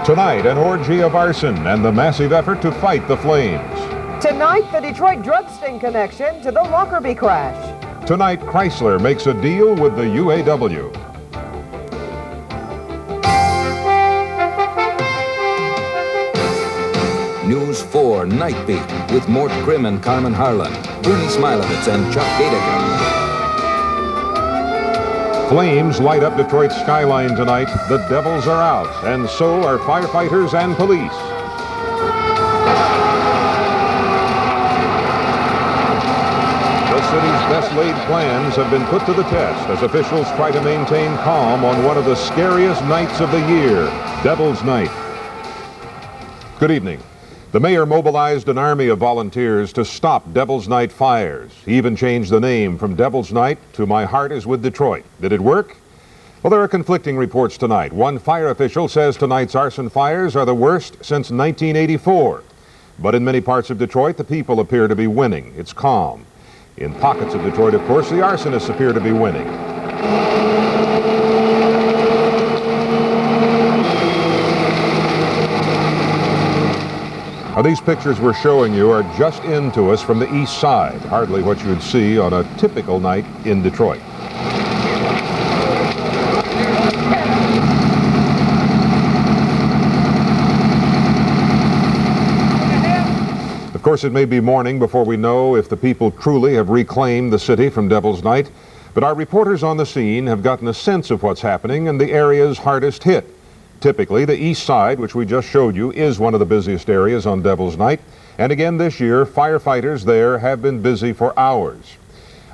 Tonight, an orgy of arson and the massive effort to fight the flames. Tonight, the Detroit drug sting connection to the Lockerbie crash. Tonight, Chrysler makes a deal with the UAW. News 4 Night Beat with Mort Grimm and Carmen Harlan, Bernie Smilovitz and Chuck Gadigan. Flames light up Detroit's skyline tonight. The devils are out, and so are firefighters and police. The city's best-laid plans have been put to the test as officials try to maintain calm on one of the scariest nights of the year, Devil's Night. Good evening. The mayor mobilized an army of volunteers to stop Devil's Night fires. He even changed the name from Devil's Night to My Heart is with Detroit. Did it work? Well, there are conflicting reports tonight. One fire official says tonight's arson fires are the worst since 1984. But in many parts of Detroit, the people appear to be winning. It's calm. In pockets of Detroit, of course, the arsonists appear to be winning. Now, these pictures we're showing you are just in to us from the east side, hardly what you'd see on a typical night in Detroit. Of course, it may be morning before we know if the people truly have reclaimed the city from Devil's Night, but our reporters on the scene have gotten a sense of what's happening in the areas hardest hit. Typically, the east side, which we just showed you, is one of the busiest areas on Devil's Night. And again this year, firefighters there have been busy for hours.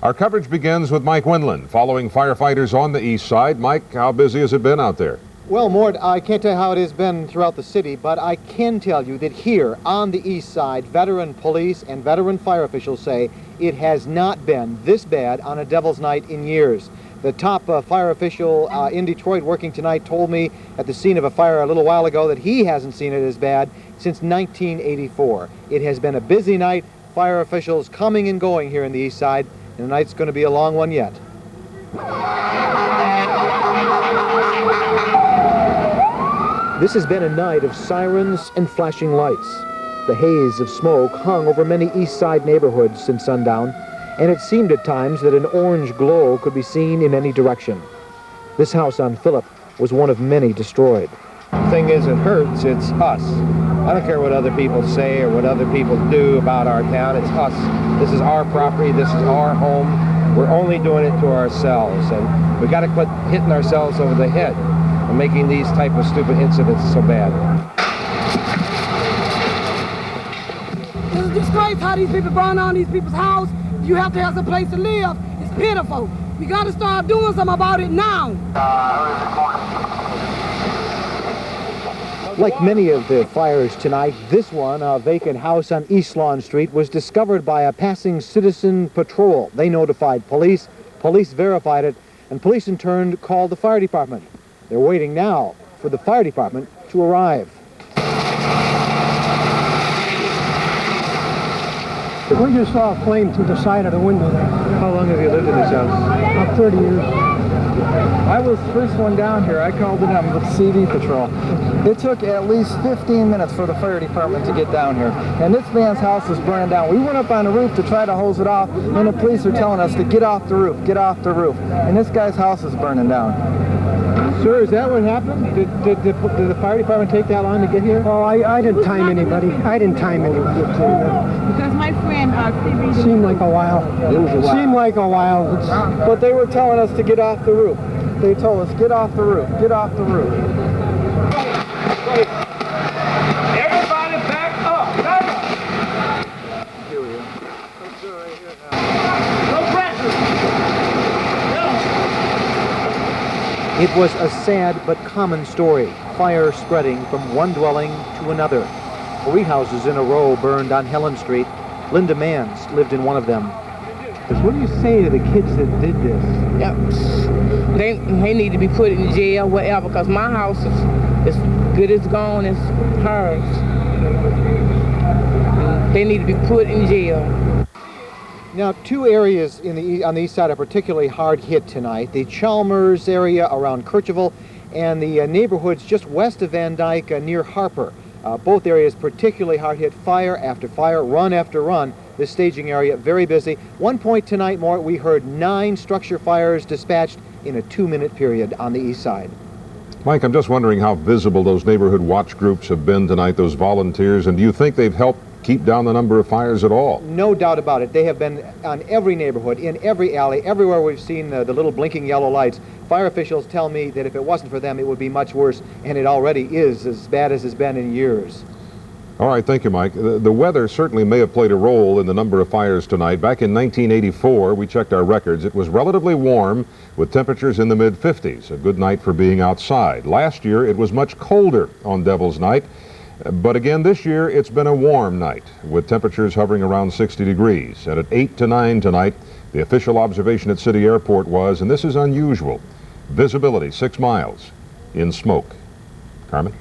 Our coverage begins with Mike Windland, following firefighters on the east side. Mike, how busy has it been out there? Well, Mort, I can't tell you how it has been throughout the city, but I can tell you that here on the east side, veteran police and veteran fire officials say it has not been this bad on a Devil's Night in years. The top fire official in Detroit working tonight told me at the scene of a fire a little while ago that he hasn't seen it as bad since 1984. It has been a busy night, fire officials coming and going here in the east side, and the night's going to be a long one yet. This has been a night of sirens and flashing lights. The haze of smoke hung over many east side neighborhoods since sundown, and it seemed at times that an orange glow could be seen in any direction. This house on Phillip was one of many destroyed. The thing is, it hurts. It's us. I don't care what other people say or what other people do about our town. It's us. This is our property. This is our home. We're only doing it to ourselves, and we got to quit hitting ourselves over the head and making these type of stupid incidents so bad. It's a disgrace how these people burn down these people's house. You have to have some place to live. It's pitiful. We got to start doing something about it now. Like many of the fires tonight, this one, a vacant house on East Lawn Street, was discovered by a passing citizen patrol. They notified police, police verified it, and police in turn called the fire department. They're waiting now for the fire department to arrive. We just saw a flame through the side of the window there. How long have you lived in this house? About 30 years. I was the first one down here. I called it in with CD Patrol. It took at least 15 minutes for the fire department to get down here. And this man's house is burning down. We went up on the roof to try to hose it off, and the police are telling us to get off the roof, get off the roof. And this guy's house is burning down. Sir, is that what happened? Did the fire department take that long to get here? Oh, I didn't time anybody. I didn't time anybody. Because my friend, Seemed like a while. Seemed like a while. But they were telling us to get off the roof. They told us, get off the roof, get off the roof. Everybody back up! Back up! Here we are. No pressure! It was a sad but common story, fire spreading from one dwelling to another. 3 houses in a row burned on Helen Street. Linda Manns lived in one of them. What do you say to the kids that did this? Yep. They need to be put in jail, whatever, because my house is good as gone as hers. They need to be put in jail. Now, 2 areas on the east side are particularly hard hit tonight. The Chalmers area around Kercheval and the neighborhoods just west of Van Dyke near Harper. Both areas particularly hard hit, fire after fire, run after run. This staging area very busy. One point tonight, Mort, we heard 9 structure fires dispatched in a 2-minute period on the east side. Mike, I'm just wondering how visible those neighborhood watch groups have been tonight, those volunteers, and do you think they've helped keep down the number of fires at all? No doubt about it. They have been on every neighborhood, in every alley, everywhere we've seen the little blinking yellow lights. Fire officials tell me that if it wasn't for them, it would be much worse, and it already is as bad as it's been in years. All right, thank you, Mike. The weather certainly may have played a role in the number of fires tonight. Back in 1984, we checked our records. It was relatively warm with temperatures in the mid-50s, a good night for being outside. Last year, it was much colder on Devil's Night. But again, this year, it's been a warm night with temperatures hovering around 60 degrees. And at 8 to 9 tonight, the official observation at City Airport was, and this is unusual, visibility 6 miles in smoke. Carmen?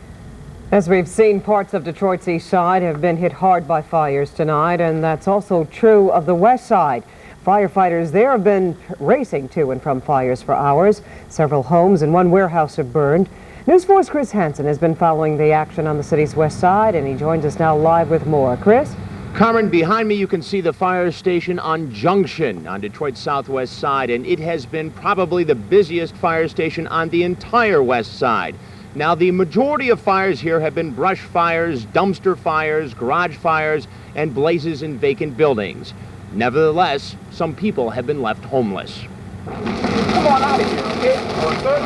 As we've seen, parts of Detroit's east side have been hit hard by fires tonight, and that's also true of the west side. Firefighters there have been racing to and from fires for hours. Several homes and one warehouse have burned. News 4's Chris Hansen has been following the action on the city's west side, and he joins us now live with more. Chris? Carmen, behind me you can see the fire station on Junction on Detroit's southwest side, and it has been probably the busiest fire station on the entire west side. Now, the majority of fires here have been brush fires, dumpster fires, garage fires, and blazes in vacant buildings. Nevertheless, some people have been left homeless. Come on out of here, okay?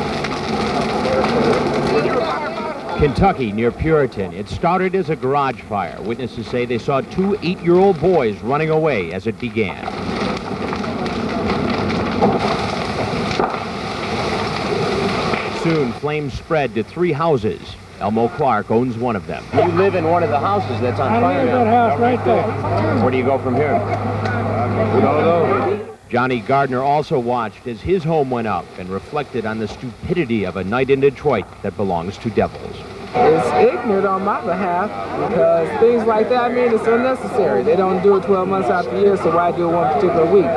Kentucky, near Puritan. It started as a garage fire. Witnesses say they saw 2 8-year-old boys running away as it began. Soon, flames spread to 3 houses. Elmo Clark owns one of them. You live in one of the houses that's on fire. I live in that house right there. Where do you go from here? We don't know. Johnny Gardner also watched as his home went up and reflected on the stupidity of a night in Detroit that belongs to devils. It's ignorant on my behalf because things like that, I mean, it's unnecessary. They don't do it 12 months out the year, so why do it one particular week?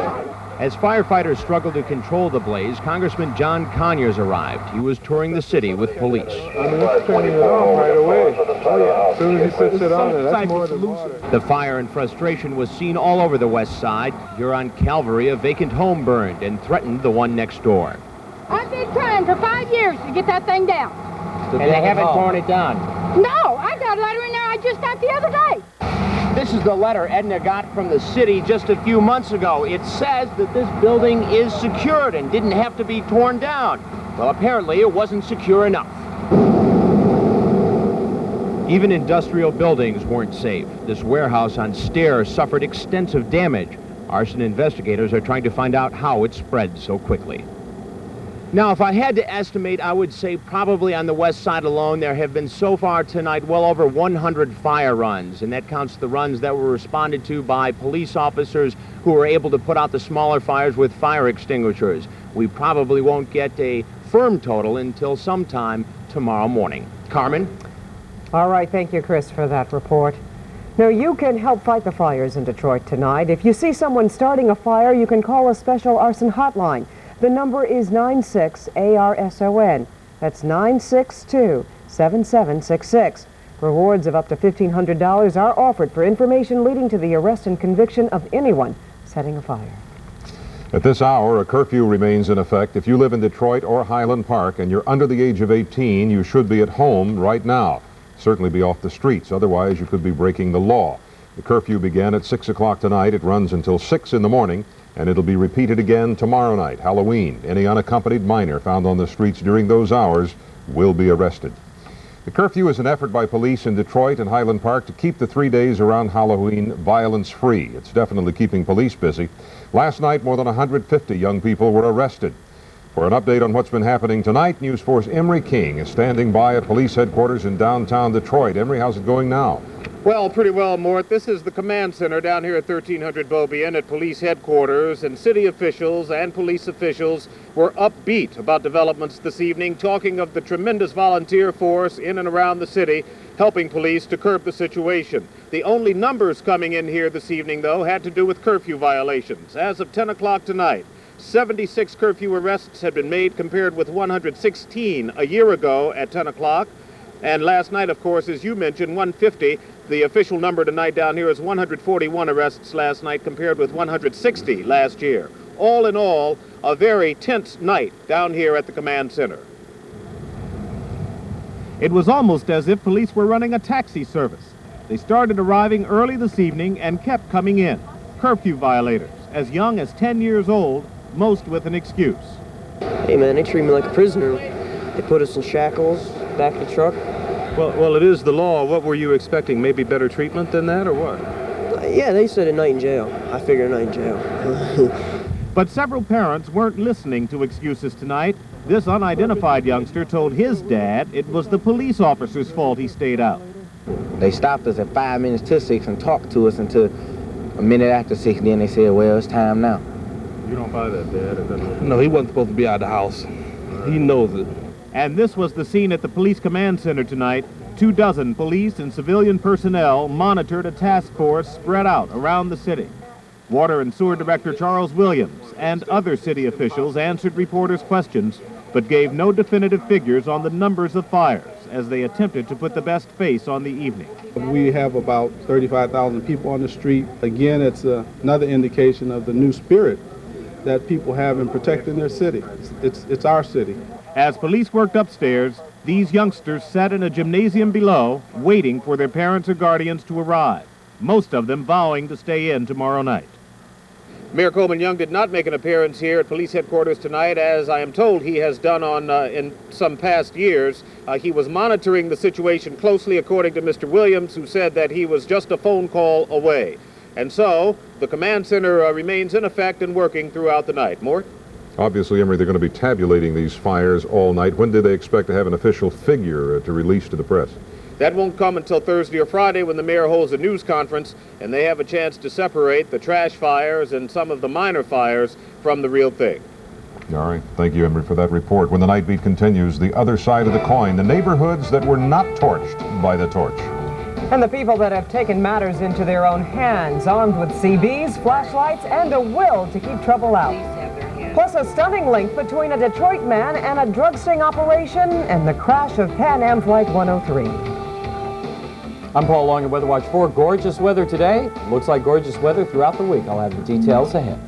As firefighters struggled to control the blaze, Congressman John Conyers arrived. He was touring the city with police. I mean, it's turning it off right away. Oh, yeah. As soon as he puts it on there, that's more than water. The fire and frustration was seen all over the west side. Here on Calvary, a vacant home burned and threatened the one next door. I've been trying for 5 years to get that thing down. And they haven't torn it down? No, I got a letter in there I just got the other day. This is the letter Edna got from the city just a few months ago. It says that this building is secured and didn't have to be torn down. Well, apparently it wasn't secure enough. Even industrial buildings weren't safe. This warehouse on Stair suffered extensive damage. Arson investigators are trying to find out how it spread so quickly. Now, if I had to estimate, I would say probably on the west side alone, there have been so far tonight well over 100 fire runs, and that counts the runs that were responded to by police officers who were able to put out the smaller fires with fire extinguishers. We probably won't get a firm total until sometime tomorrow morning. Carmen? All right, thank you, Chris, for that report. Now, you can help fight the fires in Detroit tonight. If you see someone starting a fire, you can call a special arson hotline. The number is 96-ARSON. That's 962-7766. Rewards of up to $1,500 are offered for information leading to the arrest and conviction of anyone setting a fire. At this hour, a curfew remains in effect. If you live in Detroit or Highland Park and you're under the age of 18, you should be at home right now. Certainly be off the streets, otherwise you could be breaking the law. The curfew began at 6 o'clock tonight. It runs until 6 in the morning, and it'll be repeated again tomorrow night, Halloween. Any unaccompanied minor found on the streets during those hours will be arrested. The curfew is an effort by police in Detroit and Highland Park to keep the 3 days around Halloween violence-free. It's definitely keeping police busy. Last night, more than 150 young people were arrested. For an update on what's been happening tonight, News 4's Emery King is standing by at police headquarters in downtown Detroit. Emery, how's it going now? Well, pretty well, Mort. This is the command center down here at 1300 Beaubien at police headquarters, and city officials and police officials were upbeat about developments this evening, talking of the tremendous volunteer force in and around the city helping police to curb the situation. The only numbers coming in here this evening, though, had to do with curfew violations. As of 10 o'clock tonight, 76 curfew arrests had been made compared with 116 a year ago at 10 o'clock. And last night, of course, as you mentioned, 150. The official number tonight down here is 141 arrests last night compared with 160 last year. All in all, a very tense night down here at the command center. It was almost as if police were running a taxi service. They started arriving early this evening and kept coming in. Curfew violators, as young as 10 years old, most with an excuse. Hey man, they treat me like a prisoner. They put us in shackles, back of the truck. Well, it is the law. What were you expecting? Maybe better treatment than that, or what? Yeah, they said a night in jail. I figured a night in jail. But several parents weren't listening to excuses tonight. This unidentified youngster told his dad it was the police officer's fault he stayed out. They stopped us at 5 minutes to 6 and talked to us until a minute after 6. Then they said, well, it's time now. You don't buy that, Dad? No, he wasn't supposed to be out of the house. He knows it. And this was the scene at the police command center tonight. 24 police and civilian personnel monitored a task force spread out around the city. Water and Sewer Director Charles Williams and other city officials answered reporters' questions, but gave no definitive figures on the numbers of fires as they attempted to put the best face on the evening. We have about 35,000 people on the street. Again, it's another indication of the new spirit that people have in protecting their city. It's our city. As police worked upstairs, these youngsters sat in a gymnasium below, waiting for their parents or guardians to arrive, most of them vowing to stay in tomorrow night. Mayor Coleman Young did not make an appearance here at police headquarters tonight, as I am told he has done in some past years. He was monitoring the situation closely, according to Mr. Williams, who said that he was just a phone call away. And so, the command center remains in effect and working throughout the night. Mort? Obviously, Emery, they're going to be tabulating these fires all night. When do they expect to have an official figure to release to the press? That won't come until Thursday or Friday when the mayor holds a news conference and they have a chance to separate the trash fires and some of the minor fires from the real thing. All right. Thank you, Emery, for that report. When the night beat continues, the other side of the coin, the neighborhoods that were not torched by the torch. And the people that have taken matters into their own hands, armed with CBs, flashlights, and a will to keep trouble out. Plus a stunning link between a Detroit man and a drug sting operation and the crash of Pan Am Flight 103. I'm Paul Long at Weather Watch 4. Gorgeous weather today. Looks like gorgeous weather throughout the week. I'll have the details ahead.